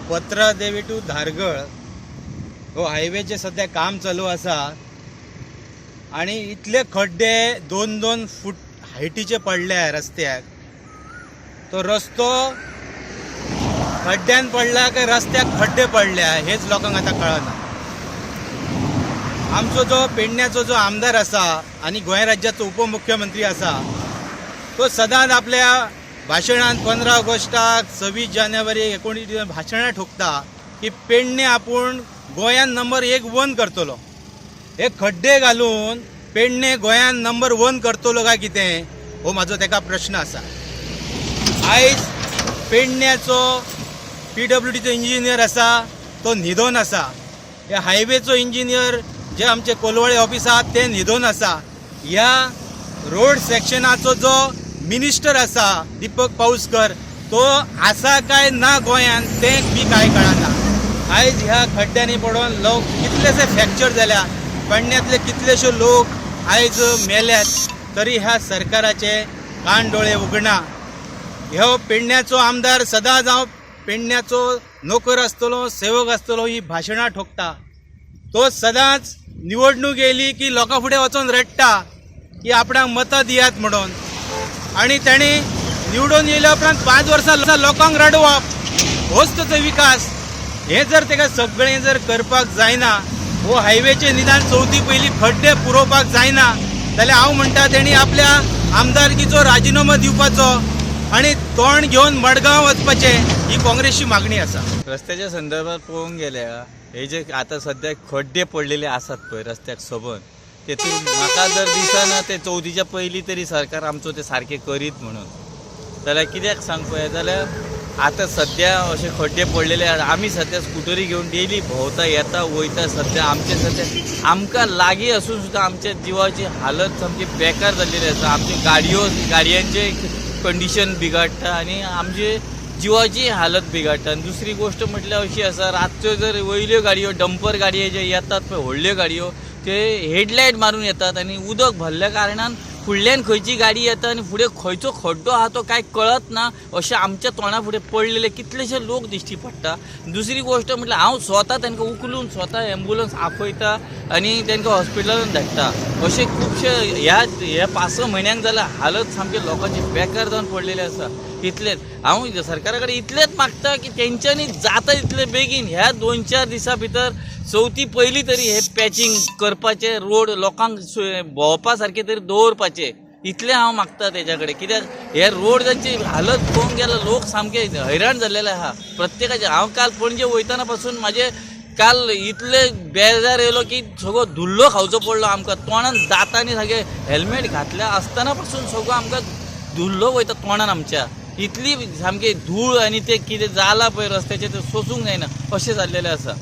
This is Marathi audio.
पत्रादेवी टू धारगळ हो हायवेचे सध्या काम चालू असा आणि इतले खड्डे 2-2 फूट हायटीचे पडले रस्त्याक. तो रस्तो खड्ड्यान पडला की रस्त्याक खड्डे पडल्या हेच लोकांक आता कळना. आमचो जो पेडण्याचो जो आमदार असा आणि गोंय राज्याचो उपमुख्यमंत्री असा तो सदांच आपल्या भाशणांत 15 ऑगस्टाक 26 जानेवारी 19 भाशणां ठोकता की पेडणे आपूण गोंयान नंबर 1 करतलो. हे खड्डे घालून पेडणे गोंयान नंबर 1 करतलो काय कितें हो म्हाजो तेका प्रश्न असा. आयज पेडण्याचो PWDचो इंजिनियर असा तो न्हिदोन असा. ह्या हायवेचो इंजिनियर जे आमचे कोलवळे ऑफिस आहात ते न्हिदोन असा. ह्या रोड सेक्शनाचो जो मिनिस्टर असा दीपक पाऊसकर तो आसा काय ना गोंयान तें बी काय कळना. आयज ह्या खड्ड्यांनी पडून लोक कितलेशे फ्रॅक्चर जाल्या, पेडण्यातले कितलेशे लोक आयज मेल्यात तरी ह्या सरकाराचे कान डोळे उगडना. ह्यो पेडण्याचो आमदार सदांच हांव पेडण्याचो नोकर आसतलो सेवक आसतलो ही भाशणां ठोकता. तो सदांच निवडणूक येयली की लोकां फुडें वचून रडटा की आपणाक मतां दियात म्हणून. आणि ताणी निवडून येयल्या उपरांत 5 वर्सां लोकांक रडवप होच ताचो विकास. हे जर ताका सगळें जर करपाक जायना, हो हायवेचे निदान चवथी पयलीं खड्डे पुरोवपाक जायना जाल्यार हांव म्हणटा तेणी आपल्या आमदारकीचो राजिनामो दिवपाचो आणि तोंड घेवन मडगांव वचपाचे ही काँग्रेसची मागणी आसा. रस्त्याच्या संदर्भात पळोवंक गेल्या हे जे आता सध्या खड्डे पडलेले आसात पळय रस्त्याक सोबत तेतून म्हाका जर दिसना ते चवथीच्या पयलीं तरी सरकार आमचो ते सारखे करीत म्हणून. जाल्यार कित्याक सांग पळय जाल्यार आतां सध्या अशे खड्डे पडलेले आमी सध्या स्कुटरी घेवन डेली भोंवता येता वयता. सध्या आमचे सध्या आमकां लागीं असून सुद्दां आमच्या जिवाची हालत सामकी बेकार जाल्लेली आसा. आमची गाडयांचे कंडिशन बिगाडटा आणि आमचे जिवाची हालत बिगाडटा. आनी दुसरी गोष्ट म्हटल्यार अशी आसा रातच्यो जर वयल्यो गाडयो डंपर गाडयो जे येतात पळय व्हडल्यो गाडयो ते हेडलायट मारून येतात आणि उदक भरल्या कारणान फुडल्यान खंयची गाडी येता आणि फुडें खंयचो खड्डो आहा तो कांय कळत ना अशें आमच्या तोंडा फुडें पडलेले कितलेशे लोक दिश्टी पडटा. दुसरी गोश्ट म्हटल्यार हांव स्वता तांकां उखलून स्वता एम्बुलन्स आपयता आणि तांकां हॉस्पिटलांत धाडटा. अशे खुबशे ह्या 5-6 म्हयन्यांक जाल्यार हालत सामके लोकांची बेकार जावन पडलेले आसा. इतलेच हांव सरकारा कडेन इतलेंच मागता की तेंच्यांनी जाता तितले बेगीन ह्या 2-4 दिसां भितर चवथी पयलीं तरी हे पॅचिंग करपाचे, रोड लोकांक भोंवपा सारके तरी दवरपाचे इतलें हांव मागता तेच्या कडेन. कित्याक हे रोड तांची हालत पळोवंक गेल्यार लोक सामके हैराण जाल्लेले आहा प्रत्येकाचे. हांव काल पणजे वयतना पासून म्हाजे काल इतले बेजार येयलो की सगळो धुल्लो खावचो पडलो आमकां. तोंडान दातांनी सगळे हेल्मेट घातल्या आसतना पासून सगळो आमकां धुल्लो वयता तोंडान आमच्या. इतली सामकी धूळ आणि ते कितें जाला पळय रस्त्याचेर ते सोसूंक जायना अशें जाल्लेलें आसा.